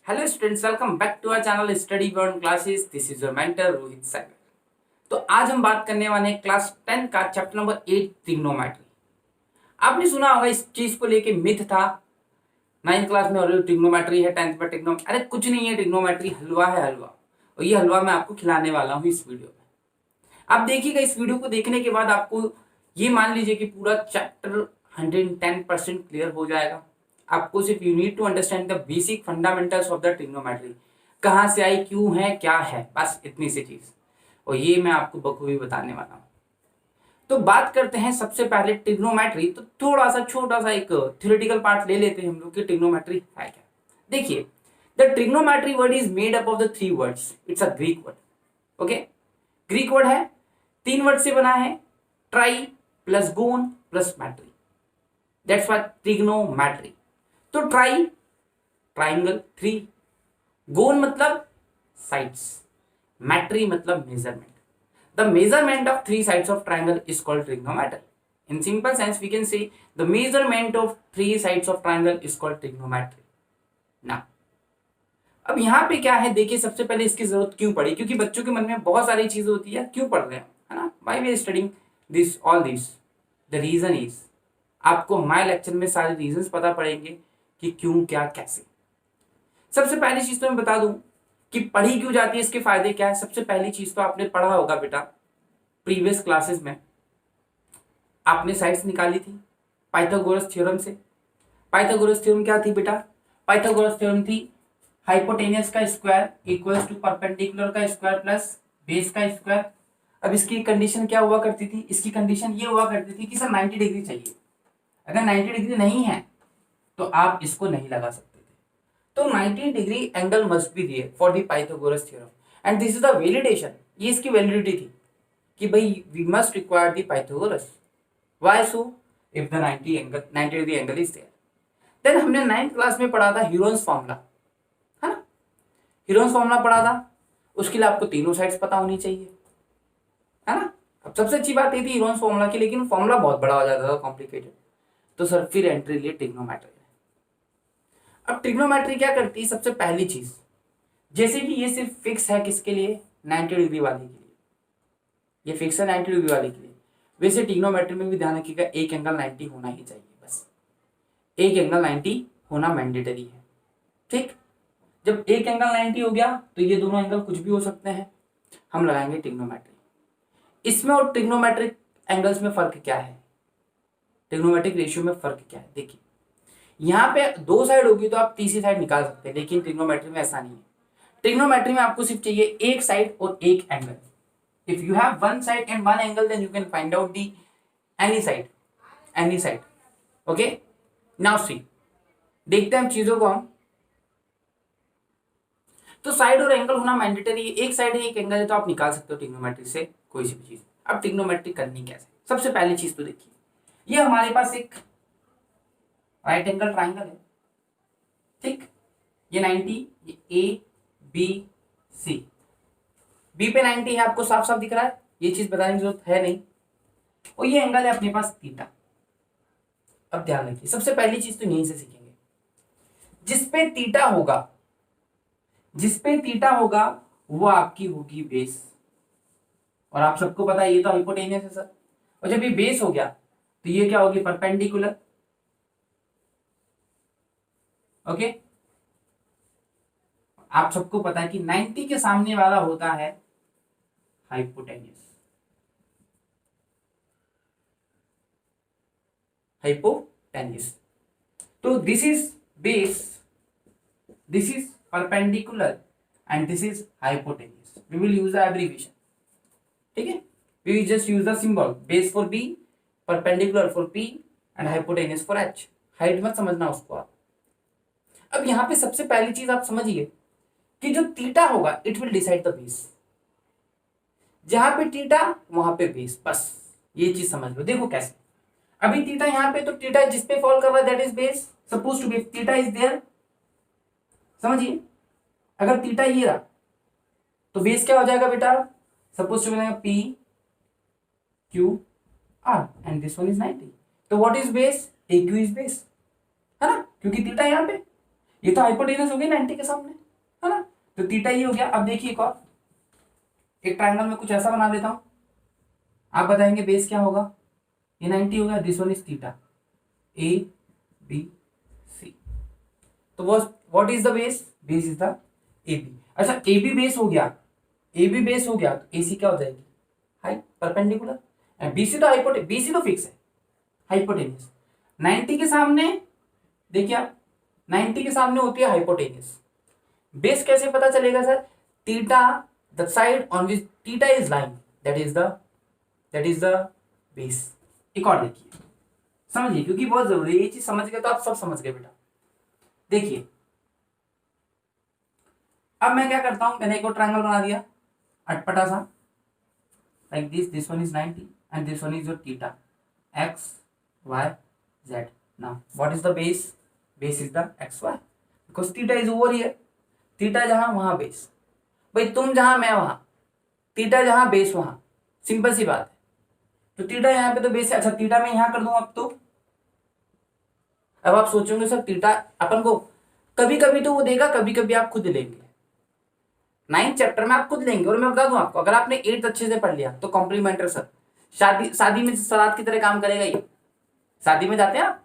Hello students, welcome back to our channel Study Beyond Classes. This is your mentor Rohit Sagar. तो आज हम बात करने वाले हैं क्लास 10 का चैप्टर नंबर 8 ट्रिग्नोमेट्री। आपने सुना होगा इस चीज को लेके मिथ था 9th क्लास में, ऑलरेडी ट्रिग्नोमेट्री है, 10th में ट्रिग्नो, अरे कुछ नहीं है, ट्रिग्नोमेट्री हलवा है, हलवा। और ये हलवा मैं आपको खिलाने वाला हूँ इस वीडियो में। आप देखिएगा, इस वीडियो को देखने के बाद आपको ये मान लीजिए कि पूरा चैप्टर 110% क्लियर हो जाएगा। आपको सिर्फ you need to understand the basic fundamentals of the trigonometry, कहाँ से आई, क्यों है, क्या है, बस इतनी सी चीज। और ये मैं आपको बखूबी बताने वाला हूँ। तो बात करते हैं सबसे पहले ट्रिग्नोमेट्री। तो थोड़ा सा छोटा सा एक थ्योरेटिकल पार्ट ले लेते हैं हम लोग कि ट्रिग्नोमेट्री है क्या। देखिए, the trigonometry word is made up of the 3 words. It's a Greek word. Okay, Greek word है, 3 वर्ड से बना है, tri plus gon plus metry, that's what trigonometry. तो ट्राई ट्राइंगल 3, गोन मतलब साइड्स, मैट्री मतलब measurement. The measurement of 3 sides of triangle is called trigonometry. In simple sense we can say the measurement of 3 sides of triangle is called trigonometry. ना, अब यहाँ पे क्या है, देखिए सबसे पहले इसकी जरूरत क्यों पड़ी, क्योंकि बच्चों के मन में बहुत सारी चीजें होती है, क्यों पढ़ रहे हैं, है ना, why we are studying this all this. The reason is, आपको हमारे लेक्चर में सारे रीजंस पता पड़ेंगे कि क्यों, क्या, कैसे। सबसे पहली चीज तो मैं बता दूं कि पढ़ी क्यों जाती है, इसके फायदे क्या है। सबसे पहली चीज तो आपने पढ़ा होगा बेटा, प्रीवियस क्लासेस में आपने साइड्स निकाली थी पाइथागोरस थ्योरम से। पाइथागोरस थ्योरम क्या थी बेटा? पाइथागोरस थ्योरम थी हाइपोटेनियस का स्क्वायर इक्वल्स टू परपेंडिकुलर का स्क्वायर प्लस बेस का स्क्वायर। अब इसकी कंडीशन क्या हुआ करती थी? इसकी कंडीशन ये हुआ करती थी कि सर 90 डिग्री चाहिए। अगर 90 डिग्री नहीं है तो आप इसको नहीं लगा सकते थे। तो 90 degree angle must be there for the Pythagoras theorem and this is the validation. ये इसकी वैलिडिटी थी कि भाई we must require the Pythagoras. Why so? If the 90 degree angle is there. Then हमने 9th क्लास में पढ़ा था ह्यूरोन्स formula, है ना, ह्यूरोन्स फॉर्मूला पढ़ा था। उसके लिए आपको तीनों साइड्स पता होनी चाहिए, है ना। अब सबसे अच्छी बात ये थी ह्यूरोन्स फॉर्मूला की, लेकिन फॉर्मूला बहुत बड़ा हो जाता था, कॉम्प्लिकेटेड। तो सर फिर एंट्री लिए ट्रिग्नोमेट्री। अब ट्रिग्नोमेट्री क्या करती है? सबसे पहली चीज, जैसे कि ये सिर्फ फिक्स है किसके लिए? 90 डिग्री वाले के लिए। ये फिक्स है 90 डिग्री वाले के लिए। वैसे ट्रिग्नोमेट्री में भी ध्यान रखिएगा, एक एंगल 90 होना ही चाहिए, बस एक एंगल 90 होना मैंडेटरी है। ठीक, जब एक एंगल 90 हो गया तो ये दोनों एंगल कुछ भी हो सकते हैं, हम लगाएंगे ट्रिग्नोमेट्री। इसमें और ट्रिग्नोमेट्रिक एंगल्स में फर्क क्या है, ट्रिग्नोमेट्रिक रेशियो में फर्क क्या है? देखिए, यहाँ पे 2 साइड होगी तो आप तीसरी साइड निकाल सकते हैं, लेकिन ट्रिग्नोमेट्री में ऐसा नहीं है। ट्रिग्नोमेट्री में आपको सिर्फ चाहिए एक साइड और एक angle. If you have one side and one angle then you can find out the any side. Okay, now see, देखते हैं हम चीजों को हम। तो साइड और एंगल होना मैंडेटरी है, एक साइड है एक एंगल है, तो आप निकाल सकते हो ट्रिग्नोमेट्री से कोई सी भी चीज। अब ट्रिग्नोमेट्री करनी कैसे? सबसे पहली चीज तो देखिए, ये हमारे पास एक राइट एंगल ट्राइंगल है, ठीक, ये 90, ये ए बी सी, बी पे 90 है, आपको साफ साफ दिख रहा है, ये चीज बताने की जरूरत है नहीं। और ये एंगल है अपने पास थीटा। अब ध्यान रखिए, सबसे पहली चीज तो यहीं से सीखेंगे, जिसपे थीटा होगा वो आपकी होगी बेस। और आप सबको पता है ये तो हाइपोटेनियस है सर, और जब ये बेस हो गया तो ये क्या होगी? परपेंडिकुलर। ओके, आप सबको पता है कि 90 के सामने वाला होता है हाइपोटेन्यूस। तो this is base, this is perpendicular and this is hypotenuse. We will use the abbreviation, ठीक है, we will just use the symbol, base for B, perpendicular for P and hypotenuse for H. Height मत समझना उसको आप। अब यहां पे सबसे पहली चीज आप समझिए कि जो थीटा होगा it will decide the base. जहां पे थीटा वहां पे बेस, बस ये चीज समझ लो। देखो कैसे, अभी थीटा यहाँ पे, तो थीटा जिस पे फॉल कर रहा है that is base, suppose to be theta is there. समझिए, अगर थीटा ये रहा तो बेस क्या हो जाएगा बेटा? Suppose to be P Q R and this one is 90। तो what is base? A Q is base, है ना, क्योंकि थीटा यहाँ पे। ये तो हाइपोटेनस हो गई 90 के सामने, है ना। तो थीटा ये हो गया। अब देखिए एक ट्रायंगल में कुछ ऐसा बना लेता हूं, आप बताएंगे बेस क्या होगा। ये 90 हो गया, this one is theta, A B C. तो what is the base, base is the A B. अच्छा ए बी बेस हो गया, ए बी बेस हो गया तो ए सी क्या हो जाएगी, height perpendicular. And B C तो हाइपोटेनस, बी सी तो फिक्स है हाइपोटेनस। 90 के सामने देखिए आप, 90 के सामने होती है हाइपोटेनस। बेस कैसे पता चलेगा sir, theta the side on which theta is lying that is the base. एक और देखिए, समझिए क्योंकि बहुत जरूरी है ये चीज, समझ गए तो आप सब समझ गए बेटा। देखिए अब मैं क्या करता हूं, मैंने एक और ट्रायंगल बना दिया अटपटा सा, like this one is 90 and this one is your theta x y z। now what is the base is the xy because theta is over here। Theta जहां वहां बेस, भाई तुम जहां मैं वहां, थीटा जहां बेस वहां, सिंपल सी बात है। तो थीटा यहाँ पे तो बेस है। अच्छा थीटा मैं यहां कर दूं अब तो, अब आप सोचोगे सर थीटा अपन को कभी कभी तो वो देगा, कभी कभी आप खुद लेंगे। 9th चैप्टर में आप खुद लेंगे। और मैं बता दूं आपको, अगर आपने 8th अच्छे से पढ़ लिया तो कॉम्प्लीमेंट्री सर, शादी में सलाद की तरह काम करेगा ये। शादी में जाते हैं आप,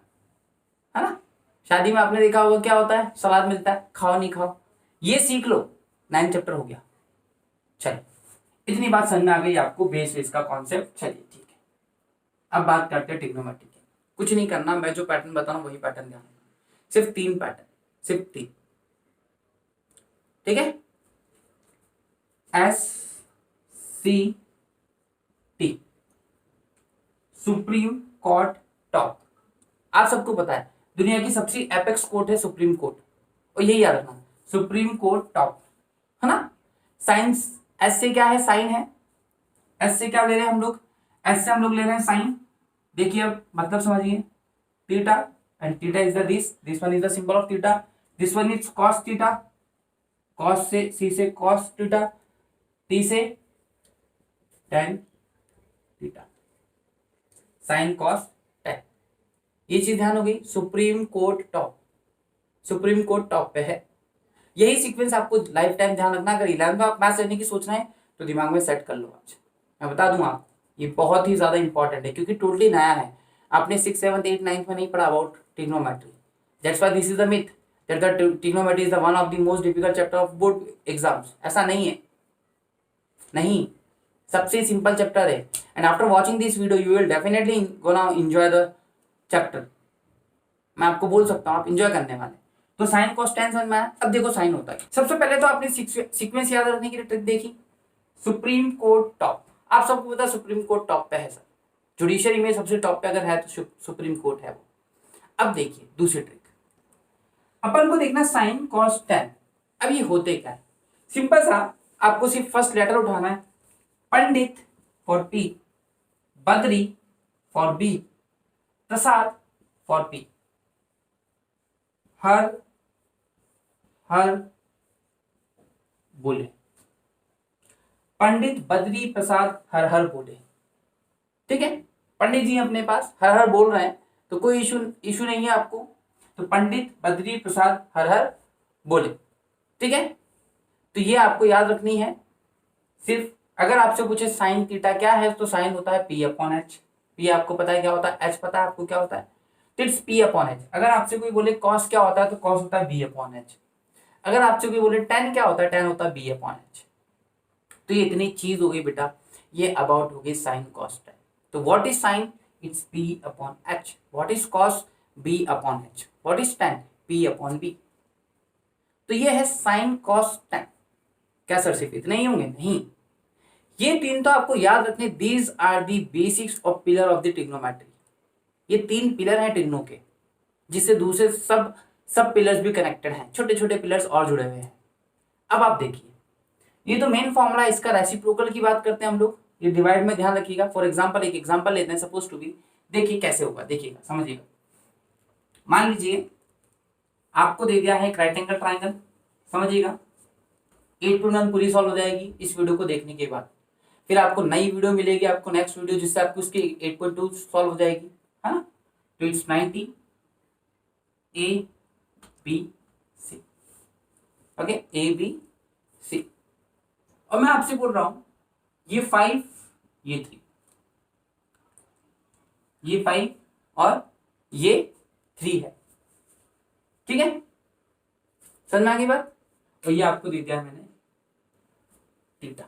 है ना, शादी में आपने देखा होगा क्या होता है, सलाद मिलता है, खाओ नहीं खाओ, ये सीख लो, 9th चैप्टर हो गया। चलिए इतनी बात समझ में आ गई आपको, बेस का कॉन्सेप्ट। चलिए ठीक है, अब बात करते हैं ट्रिग्नोमेट्री की। कुछ नहीं करना, मैं जो पैटर्न बता रहा हूं वही पैटर्न ध्यान रखना, सिर्फ 3 पैटर्न, सिर्फ 3, ठीक है। S C T, supreme court top. आप सबको पता है दुनिया की सबसे एपेक्स कोर्ट है सुप्रीम कोर्ट, और यही याद रखना, सुप्रीम कोर्ट टॉप, है ना। साइंस एस से क्या है, साइन है। एस से क्या ले रहे हैं हम लोग, एस से हम लोग ले रहे हैं साइन। देखिए अब मतलब समझिए, theta and theta is the this one is the symbol of theta, this one is cos theta, cos से सी से कॉस थीटा, टी से tan theta, sign cos ten. ये चीज ध्यान हो गई। Supreme court top, supreme court top पे है। यही सीक्वेंस आपको लाइफ टाइम ध्यान रखना। अगर 11th में आप मैथ्स लेने की सोच रहे हैं तो दिमाग में सेट कर लो आज। मैं बता दूं आप, ये बहुत ही ज्यादा इंपॉर्टेंट है क्योंकि टोटली नया है। आपने 6th 7th 8th 9th में नहीं पढ़ा about trigonometry. That's why this is the myth that the trigonometry is the one of the most difficult chapter of board exams. ऐसा नहीं है, नहीं, सबसे सिंपल चैप्टर है। And after watching this video you will definitely gonna enjoy the chapter. मैं आपको बोल सकता हूँ आप एंजॉय करने वाले। तो साइन कॉस टेन समझ में आया। अब देखो साइन होता है, सबसे पहले तो आपने सीक्वेंस याद रखने की ट्रिक देखी, सुप्रीम कोर्ट टॉप। आप सबको पता है सुप्रीम कोर्ट टॉप पे है सर, जुडिशरी में सबसे टॉप पे अगर है तो सुप्रीम कोर्ट है वो। अब देखिए दूसरी ट्रिक, अपन को देखना साइन कॉस टेन। अब ये होते क्या है, सिंपल सा, आपको सिर्फ फर्स्ट लेटर उठाना है, Pandit for P, Badri for B, Prasad for P. हर हर बोले, पंडित बद्री प्रसाद हर हर बोले, ठीक है। पंडित जी अपने पास हर हर बोल रहे हैं तो कोई इशू नहीं है आपको। तो पंडित बद्री प्रसाद हर हर बोले, ठीक है। तो ये आपको याद रखनी है। सिर्फ अगर आपसे पूछे साइन थीटा क्या है तो साइन होता है पी अपॉन एच। पी आपको पता है क्या होता है, एच पता है आपको क्या होता है, इट्स पी अपॉन एच। अगर आपसे कोई बोले कॉस क्या होता है तो कॉस होता है बी अपॉन एच। अगर आपसे कोई बोले टेन क्या होता है, टेन होता है बी अपॉन एच। तो ये इतनी चीज हो गई बेटा, ये अबाउट हो गई साइन कॉस टेन। तो what is sine, it's P upon H. What is cos, B upon H. What is tan, P upon B. तो ये है साइन कॉस टेन। क्या सर सिर्फ इतने ही होंगे, नहीं, ये 3 तो आपको याद रखने। These are the basics of pillar of the trigonometry. ये 3 पिलर हैं ट्रिग्नो के, जिससे दूसरे सब पिलर्स भी कनेक्टेड हैं, छोटे छोटे पिलर्स और जुड़े हुए हैं। अब आप देखिए, ये तो मेन फॉर्मूला, इसका रेसिप्रोकल की बात करते हैं हम लोग। ये डिवाइड में ध्यान रखिएगा। फॉर एग्जांपल एक एग्जांपल लेते हैं, सपोज टू बी, देखिए कैसे होगा, देखिएगा समझिएगा। मान लीजिए आपको दे दिया है एक राइट एंगल ट्राइंगल, समझिएगा 8 to 9 पूरी सॉल्व हो जाएगी इस वीडियो को देखने के बाद। फिर आपको नई वीडियो मिलेगी, आपको नेक्स्ट वीडियो, जिससे आपको उसकी 8.2 सॉल्व हो जाएगी, है ना। तो it's 90 A B C। Okay, A B C. और मैं आपसे बोल रहा हूं ये 5, ये 3, ये 5 और ये 3 है, ठीक है, समझ में आ गई बात। तो ये आपको दे दिया मैंने थीटा,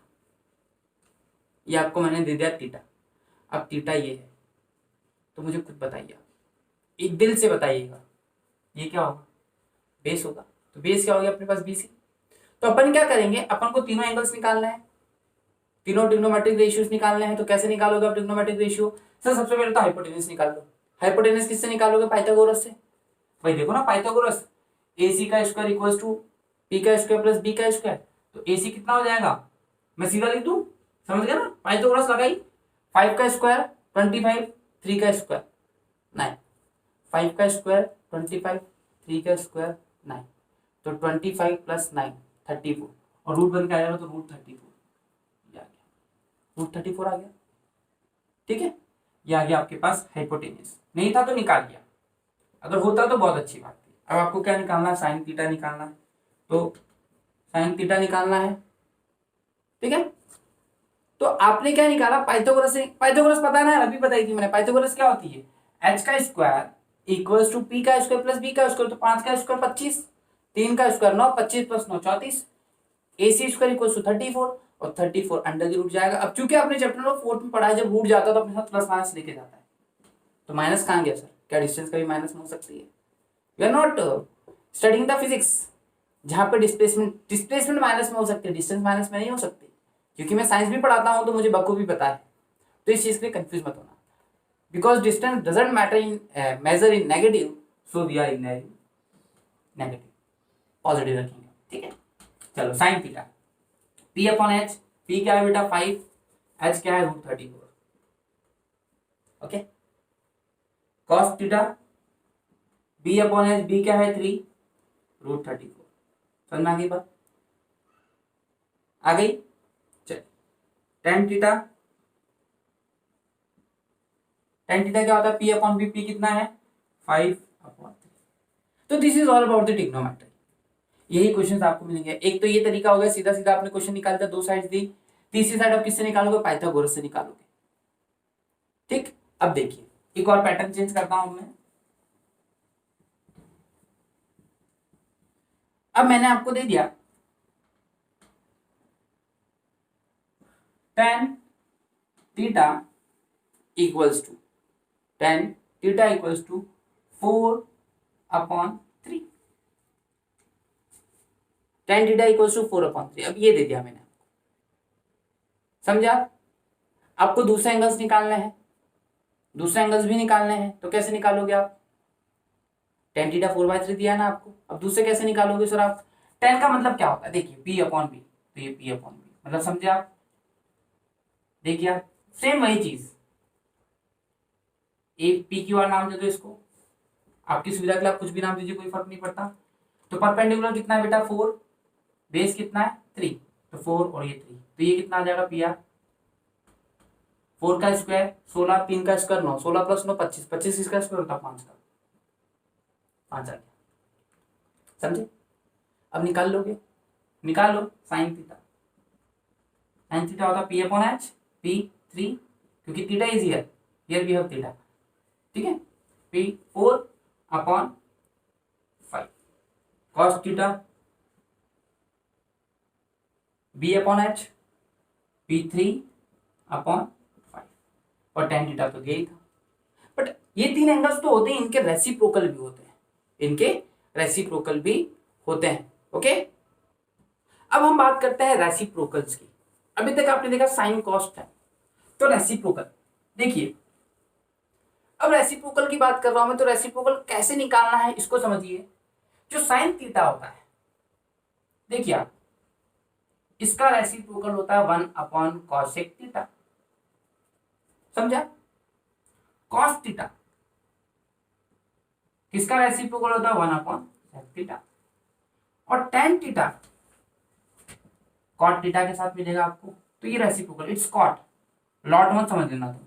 ये आपको मैंने दे दिया थीटा। अब थीटा ये है, तो मुझे खुद बताइए आप, एक दिल से बताइएगा ये क्या होगा, बेस होगा। तो बेस क्या हो गया अपने पास, बीसी। तो अपन क्या करेंगे, अपन को तीनों एंगल्स निकालना है, तीनों ट्रिग्नोमेट्रिक रेशियोज निकालने हैं। तो कैसे निकालोगे आप ट्रिग्नोमेट्रिक रेशियो? सर सबसे पहले तो हाइपोटेनस निकाल लो। हाइपोटेनस किससे निकालोगे? पाइथागोरस से। भाई देखो ना, पाइथागोरस, AC का स्क्वायर इक्वल्स टू P का स्क्वायर प्लस B का स्क्वायर। तो AC कितना हो जाएगा, मैं सीधा लिख दूं, समझ गया ना, पाइथागोरस लगाई। 5 का स्क्वायर 25, 3 का स्क्वायर 9, 5 का स्क्वायर 25, 3 का स्क्वायर 9, तो 25 प्लस 9 34, और रूट बन के आ जाएगा तो रूट 34 आ गया, रूट 34 आ गया, ठीक है। ये आ गया आपके पास हाइपोटेनस। नहीं था तो निकाल लिया, अगर होता तो बहुत अच्छी बात थी। अब आपको क्या निकालना है, साइन थीटा निकालना है। तो साइन थीटा निकालना है, ठीक है। तो आपने क्या निकाला, पाइथागोरस से। पाइथागोरस पता है ना, अभी बताई थी मैंने। पाइथागोरस क्या होती है, h का स्क्वायर इक्वल्स टू p का स्क्वायर प्लस b का स्क्वायर। तो 5 का स्क्वायर 25, 3 का square 9, 25 plus 9 34, AC square equals to 34, और 34 अंडर रूट जाएगा। अब चूंकि आपने चैप्टर नंबर 4 में पढ़ा है, जब रूट जाता है तो अपने साथ प्लस माइनस लेके जाता है। तो माइनस कहाँ गया सर, क्या डिस्टेंस का भी माइनस हो सकती है? We are not studying the physics जहाँ पे डिस्प्लेसमेंट माइनस में हो सकती है, डिस्टेंस माइनस में नहीं हो सकती। क्योंकि मैं साइंस भी पढ़ाता हूँ तो मुझे बखूबी पता है। तो इस चीज के कंफ्यूज मत होना, because distance doesn't matter in measure in negative, so we are in negative, positive रखेंगे, ठीक है। चलो sine theta, P upon H, P क्या है बेटा 5, H क्या है root 34, okay. Cos theta B upon H, B क्या है 3, रूट 34। समझ में आ गई बात, आ गई। चल टेन थीटा, टेन थीटा क्या होता है, P अपॉन B, P कितना है 5 अपॉन 3। तो this is all about the trigonometry. यही क्वेश्चन आपको मिलेंगे। एक तो ये तरीका हो गया, सीधा सीधा आपने क्वेश्चन निकाल दिया, दो साइड दी। तीसरी साइड आप किससे निकालोगे, पाइथागोरस से निकालोगे, ठीक। अब देखिए एक और पैटर्न चेंज करता हूं मैं। अब मैंने आपको दे दिया tan theta equals to, tan theta equals to 4 upon 3, tan theta equals to 4 upon 3। अब ये दे दिया मैंने, समझा। आपको दूसरे एंगल्स निकालने हैं, दूसरे एंगल्स भी निकालने हैं। तो कैसे निकालोगे आप, टेन थीटा 4/3 दिया है ना आपको। अब दूसरे कैसे निकालोगे सर आप, टेन का मतलब क्या होता है, देखिए P अपॉन बी, तो ये P अपॉन बी मतलब समझे आप। देखिए आप, सेम वही चीज, एक PQR नाम दे दो इसको, आपकी सुविधा के लिए आप कुछ भी नाम दीजिए, कोई फर्क नहीं पड़ता। तो परपेंडिकुलर कितना है बेटा 4, बेस कितना है 3, तो 4 और ये 3, तो ये कितना आ जाएगा PR, 4 का स्क्वायर 16, 3 का स्क्वायर 9, 16 प्लस 9 25, 25 इसका स्क्वायर होता है 5 का, 5 आ गया, समझे। अब निकाल लोगे, निकाल लो साइन थीटा। साइन थीटा होता है P अपॉन H, P3, क्योंकि theta is here we have theta, ठीक है। P4 upon 5, cos theta B upon H, P3 upon 5, और टेन थीटा तो यही था। बट ये तीन एंगल्स तो होते हैं, इनके रेसिप्रोकल भी होते हैं, इनके रेसिप्रोकल भी होते हैं, ओके। अब हम बात करते हैं रेसिप्रोकल्स की। अभी तक आपने देखा साइन कॉस है, तो रेसिप्रोकल देखिए। अब रेसिप्रोकल की बात कर रहा हूं मैं, तो रेसिप्रोकल कैसे निकालना है इसको समझिए। जो साइन थीटा होता है, देखिए आप, इसका रेसिप्रोकल होता है 1 अपॉन कॉसेक थीटा, समझा। कॉस थीटा किसका रेसिप्रोकल होता है 1 अपॉन सेक थीटा, और टेन थीटा कॉट थीटा के साथ मिलेगा आपको। तो ये रेसिप्रोकल, इट्स कॉट, लॉट मत समझ लेना तुम।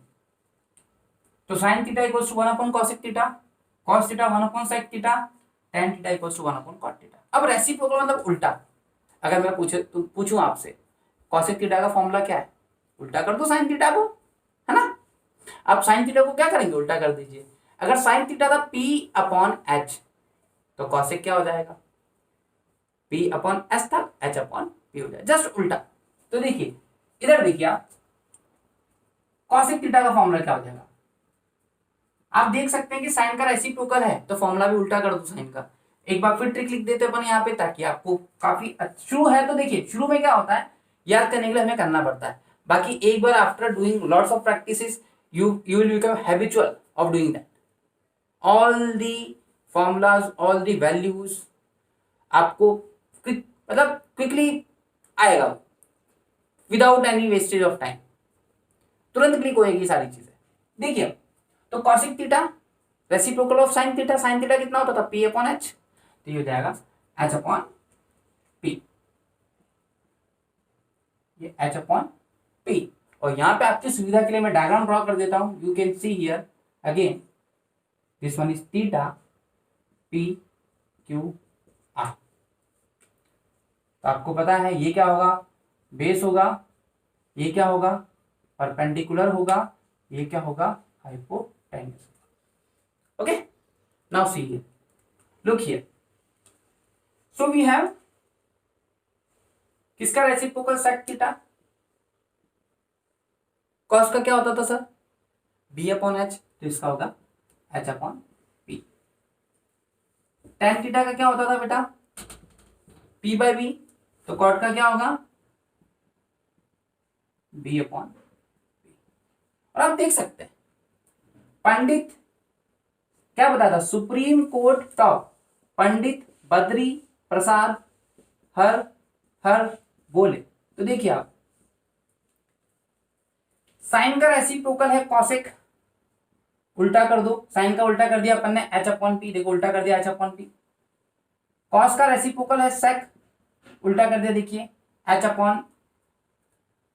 तो sine theta equals to 1 upon cosec theta, cos theta 1 upon sec theta, tan theta equals to 1 upon cot theta. अब रेसिप्रोकल मतलब उल्टा, अगर मैं पूछूं आपसे कॉसेक थीटा का फॉर्मूला क्या है, उल्टा कर दो साइन थीटा को, है ना। आप साइन थीटा को क्या करेंगे, उल्टा कर दीजिए। अगर साइन थीटा था पी अपॉन एच तो कॉसेक क्या हो जाएगा, पी अपॉन एच था, एच अपॉन पी हो जाएगा, जस्ट उल्टा। तो देखिए इधर देखिए आप कॉसेक थीटा का फॉर्मूला क्या हो जाएगा, आप देख सकते हैं कि साइन का रेसिप्रोकल है तो फॉर्मूला भी उल्टा कर दो साइन का। एक बार फिर ट्रिक लिख देते हैं अपन यहाँ पे ताकि आपको काफी शुरू है तो देखिए शुरू में क्या होता है याद करने के लिए हमें करना पड़ता है, बाकी एक बार after doing lots of practices you will become habitual of doing that. All the formulas, all the values आपको मतलब क्विकली आएगा without any wastage of time, तुरंत क्लिक होएगी सारी चीजें। देखिए तो cosec theta reciprocal of sine theta, sine theta कितना होता था पी अपॉन एच, तो ये हो जाएगा एच अपॉन पी, ये एच अपॉन पी। और यहां पे आपकी सुविधा के लिए मैं डायग्राम ड्रॉ कर देता हूं, you can see here again this one is theta P Q are. तो आपको पता है ये क्या होगा, बेस होगा, ये क्या होगा परपेंडिकुलर होगा, ये क्या होगा hypotenuse. Okay now see here, look here, so we have किसका रेसिप्रोकल सेक थीटा, कॉस का क्या होता था सर बी अपॉन एच, तो इसका होगा H upon P. Tan theta का क्या होता था बेटा पी बाई बी, तो कॉट का क्या होगा बी अपॉन पी। और आप देख सकते हैं पंडित क्या बताया था, supreme court top Pandit Badri Prasad हर हर बोले। तो देखिए आप साइन का रेसिप्रोकल है कॉसेक, उल्टा कर दो, साइन का उल्टा कर दिया अपन ने एच अपॉन पी, देखो उल्टा कर दिया एच अपॉन पी। कॉस का रेसिप्रोकल है सेक, उल्टा कर दिया देखिए एच अपॉन,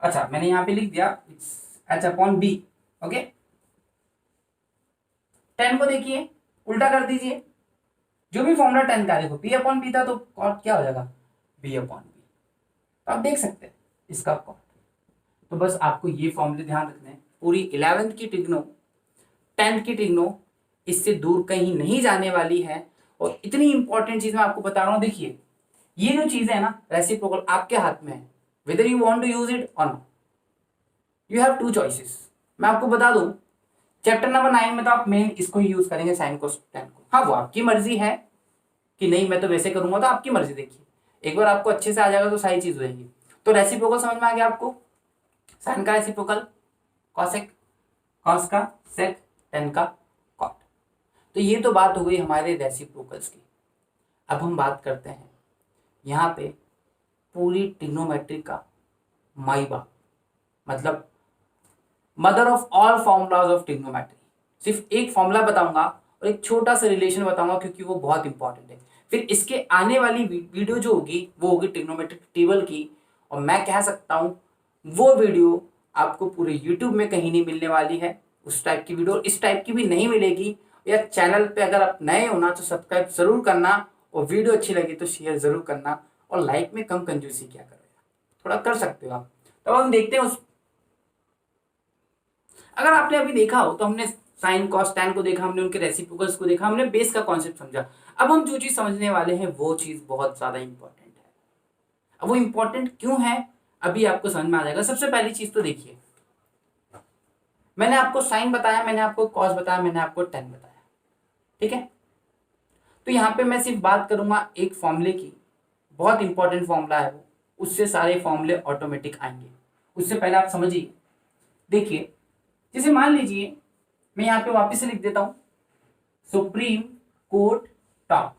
अच्छा मैंने यहां पे लिख दिया H upon B. Okay tan को देखिए उल्टा कर दीजिए, जो भी फॉर्मूला टेन का देखो पी अपॉन बी था तो कॉट क्या हो जाएगा बी अपॉन बी। तो आप देख सकते हैं इसका कॉट। तो बस आपको ये फॉर्मूले ध्यान रखने हैं, पूरी 11th की ट्रिग्नो 10th की ट्रिग्नो इससे दूर कहीं नहीं जाने वाली है। और इतनी इंपॉर्टेंट चीज मैं आपको बता रहा हूं, देखिए ये जो चीज है ना रेसिप्रोकल आपके हाथ में है, whether you want to use it और not, you have two choices. मैं आपको बता दूं चैप्टर नंबर 9 में तो आप मेन इसको ही यूज करेंगे साइन कोस टेन को, हाँ वो आपकी मर्जी है कि नहीं मैं तो वैसे करूंगा, तो आपकी मर्जी। देखिए एक बार आपको अच्छे से आ जाएगा तो सारी चीज हो जाएगी। तो रेसिप्रोकल समझ में आ गया आपको, साइन का रेसिप्रोकल कॉसेक, कॉस का सेक, टेन का कॉट। तो ये तो बात हो गई हमारे रेसिप्रोकल्स की। अब हम बात करते हैं यहाँ पे पूरी ट्रिग्नोमेट्री का माई बाप, मतलब mother of all formulas of trigonometry. सिर्फ एक फॉर्मूला बताऊंगा और एक छोटा सा रिलेशन बताऊंगा क्योंकि वो बहुत इंपॉर्टेंट है। फिर इसके आने वाली वीडियो जो होगी वो होगी ट्रिग्नोमेट्रिक टेबल की, और मैं कह सकता हूँ वो वीडियो आपको पूरे यूट्यूब में कहीं नहीं मिलने वाली है। उस टाइप की वीडियो इस टाइप की भी नहीं मिलेगी। या चैनल पे अगर आप नए हो ना तो सब्सक्राइब जरूर करना, और वीडियो अच्छी लगी तो शेयर जरूर करना, और लाइक में कम कंजूसी क्या करेगा, थोड़ा कर सकते हो आप। तो अब हम देखते हैं उस, अगर आपने अभी देखा हो तो हमने साइन कॉस टैन को देखा, हमने उनके रेसिप्रोकल्स को देखा, हमने बेस का कॉन्सेप्ट समझा। अब हम जो चीज समझने वाले हैं वो चीज बहुत ज्यादा इंपॉर्टेंट है। अब वो इंपॉर्टेंट क्यों है अभी आपको समझ में आ जाएगा। सबसे पहली चीज तो देखिए, मैंने आपको साइन बताया, मैंने आपको कॉस बताया, मैंने आपको टैन बताया, ठीक है। तो यहाँ पे मैं सिर्फ बात करूंगा एक फॉर्मूले की, बहुत इंपॉर्टेंट फॉर्मूला है वो, उससे सारे फॉर्मूले ऑटोमेटिक आएंगे। उससे पहले आप समझिए, देखिए जैसे मान लीजिए मैं यहाँ पे वापस से लिख देता हूं सुप्रीम कोर्ट टॉप,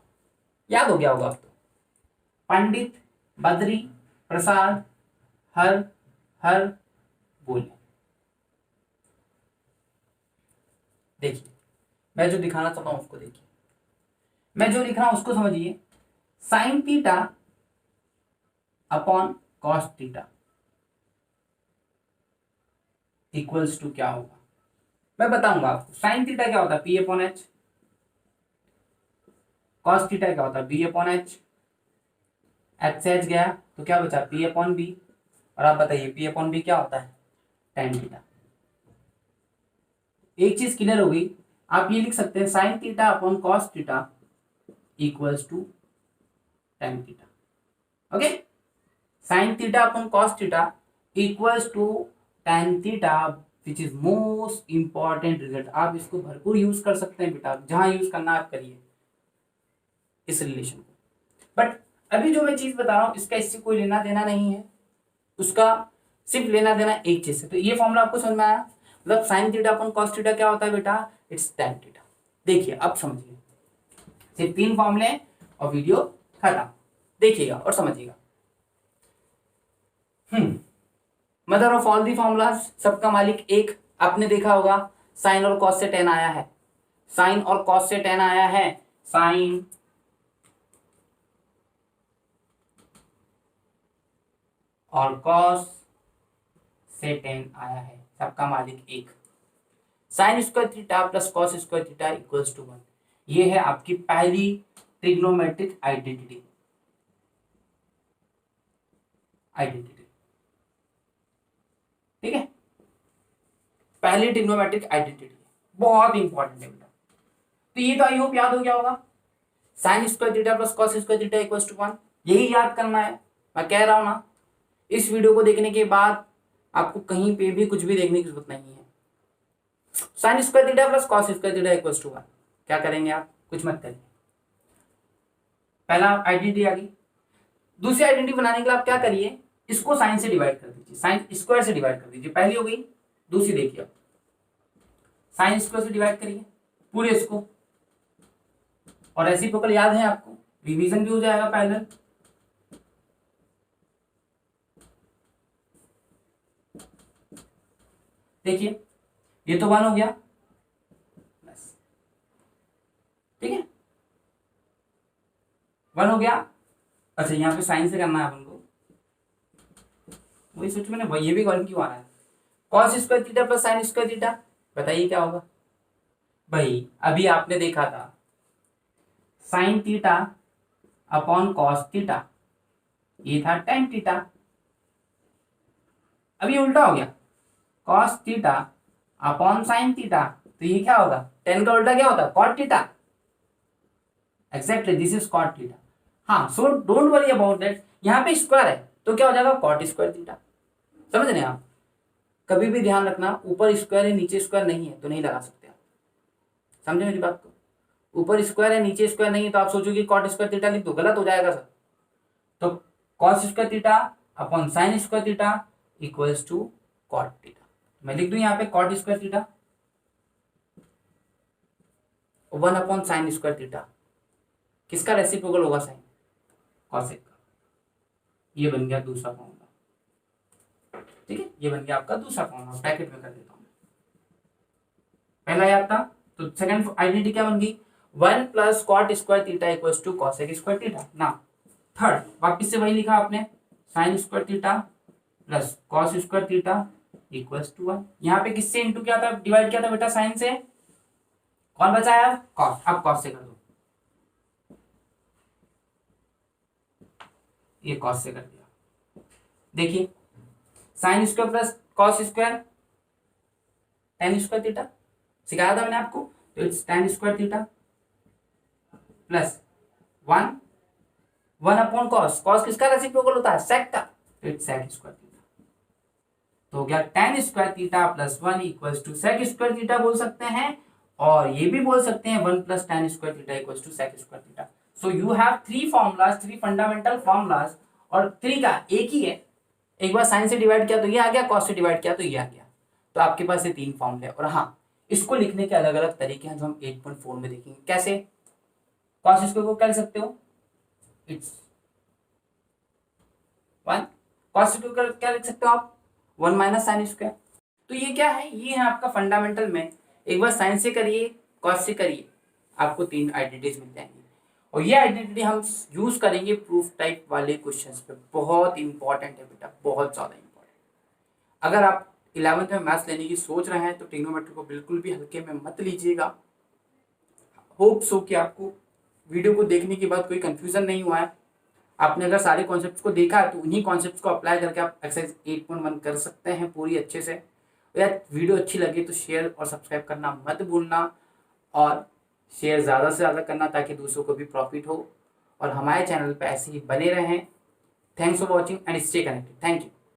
याद हो गया होगा आपको, पंडित बद्री प्रसाद हर हर बोले। देखिए मैं जो दिखाना चाहता हूं उसको देखिए, मैं जो लिख रहा हूं उसको समझिए, sine theta upon cos theta equals to क्या होगा, मैं बताऊंगा आपको। साइन थीटा क्या होता है P upon H, cos theta क्या होता है बी अपॉन एच, एच से एच गया तो क्या बचा, पी अपॉन बी। और आप बताइए पी अपॉन बी क्या होता है, टेन थीटा। एक चीज क्लियर हो गई, आप ये लिख सकते हैं sine theta upon cos theta equals to tan theta. Okay, sine theta upon cos theta equals to tan theta, which is most important result. आप इसको भरपूर यूज कर सकते हैं बेटा, जहां यूज करना आप करिए इस रिलेशन को। बट अभी जो मैं चीज बता रहा हूं इसका इससे कोई लेना देना नहीं है, उसका सिर्फ लेना देना एक चीज है। तो ये फॉर्मूला आपको समझ में आया, मतलब sign theta upon cos theta क्या होता है बेटा, इट्स टेन थीटा। देखिए अब समझिए, सिर्फ 3 फॉर्मूले और वीडियो खत्म। देखिएगा और समझिएगा। Mother of all the formulas, सबका मालिक एक। आपने देखा होगा साइन और कॉस से टेन आया है, साइन और कॉस से टेन आया है, साइन और कॉस से टेन आया है, सबका मालिक एक। Sine square theta plus cos square theta equals to 1। ये है आपकी पहली ट्रिग्नोमेट्रिक आइडेंटिटी। ठीक है, पहली ट्रिग्नोमेट्रिक आइडेंटिटी बहुत इंपॉर्टेंट है बेटा। तो ये तो आई होप याद हो गया होगा, sine square theta plus cos square theta equals to 1। यही याद करना है, मैं कह रहा हूं ना। इस वीडियो को देखने के बाद आपको कहीं पे भी कुछ भी देखने की जरूरत नहीं है। Sine square theta plus cos square theta equals to 1, क्या करेंगे आप, कुछ मत करिए। पहला आइडेंटिटी आ गई। दूसरी आइडेंटिटी बनाने के लिए आप क्या करिए, इसको साइन से डिवाइड कर दीजिए, साइन स्क्वायर से डिवाइड कर दीजिए। पहली हो गई, दूसरी देखिए आप, साइन स्क्वायर से डिवाइड करिए पूरे इसको, और रेसिप्रोकल याद है आपको, रिवीजन भी हो जाएगा पैरेलल। देखिए ये तो 1 हो गया, बस ठीक है, 1 हो गया। अच्छा यहाँ पे साइन से करना है अपन को, वही सोच मैंने, ये भी 1 क्यों आ रहा है। Cos square theta plus sign square theta, बताइए क्या होगा। भाई अभी आपने देखा था sign theta upon cos theta, ये था टेन थीटा। अब ये उल्टा हो गया, cos theta upon sine theta, तो ये क्या होगा, टेन का उल्टा क्या होता है, cot theta. Exactly this is cot theta. हाँ, so don't worry about that, यहाँ पे स्क्वायर है तो क्या हो जाएगा, कॉट स्क्वायर थीटा। समझ रहे हैं आप, कभी भी ध्यान रखना, ऊपर स्क्वायर है नीचे स्क्वायर नहीं है तो नहीं लगा सकते आप। समझे मेरी बात को, ऊपर स्क्वायर है नीचे स्क्वायर नहीं है तो आप सोचोगे कॉट स्क्वायर थीटा लिख दो, गलत हो जाएगा सर। तो cos square theta upon sine square theta equals to cot theta. मैं लिख दूं यहाँ पे cot square theta 1 upon sine square theta, किसका रेसिप्रोकल होगा, साइन, कॉसेक का। ये बन गया दूसरा फॉर्मूला। ठीक है, ये बन गया आपका दूसरा फॉर्मूला, ब्रैकेट में कर देता हूं। पहला याद था, तो सेकंड आइडेंटिटी क्या बन गई, 1 plus cot square theta equals to cosec square theta ना। थर्ड वापिस से वही लिखा आपने, sine square theta plus cos square theta equals to 1। यहाँ पे किससे इंटू किया था, डिवाइड किया था बेटा, साइन से, कौन बचाया, कॉस। अब कॉस से कर दो, ये कॉस से कर दिया। देखिए sine square plus cos square ten square theta, सिखाया था मैंने आपको, तो it's ten square theta plus 1 upon cos, cos किसका रेसिप्रोकल होता है, सेक का, तो इट्स सेक स्क्वायर थीटा। तो हो गया tan square theta plus 1 equals to sec square theta बोल सकते हैं, और ये भी बोल सकते हैं 1 plus tan square theta equals to sec square theta. So you have 3 formulas, 3 fundamental formulas, और 3 का एक ही है। एक बार साइन से डिवाइड किया तो ये आ गया, कॉस से डिवाइड किया तो ये आ गया। तो आपके पास ये 3 फॉर्मूले, और हाँ इसको लिखने के अलग अलग तरीके हैं जो हम 8.4 में देखेंगे। कैसे, कॉस स्क्वायर को क्या लिख सकते हो, इट्स 1, कॉस स्क्वायर क्या लिख सकते हो आप, 1 माइनस साइन स्क्वायर। तो ये क्या है, ये है आपका फंडामेंटल में। एक बार साइन से करिए, कॉस से करिए, आपको 3 आइडेंटिटीज मिल जाएंगी, और ये आइडेंटिटी हम यूज करेंगे प्रूफ टाइप वाले क्वेश्चंस पे। बहुत इंपॉर्टेंट है बेटा, बहुत ज्यादा इंपॉर्टेंट। अगर आप 11th में मैथ्स लेने की सोच रहे हैं तो ट्रिग्नोमेट्री को बिल्कुल भी हल्के में मत लीजिएगा। होप सो कि आपको वीडियो को देखने के बाद कोई कंफ्यूजन नहीं हुआ है। आपने अगर सारे कॉन्सेप्ट्स को देखा तो उन्हीं कॉन्सेप्ट्स को अप्लाई करके आप एक्सरसाइज 8.1 कर सकते हैं पूरी अच्छे से। यार वीडियो अच्छी लगी तो शेयर और सब्सक्राइब करना मत भूलना, और शेयर ज़्यादा से ज़्यादा करना ताकि दूसरों को भी प्रॉफिट हो, और हमारे चैनल पर ऐसे ही बने रहें। Thanks for watching and stay connected. Thank you.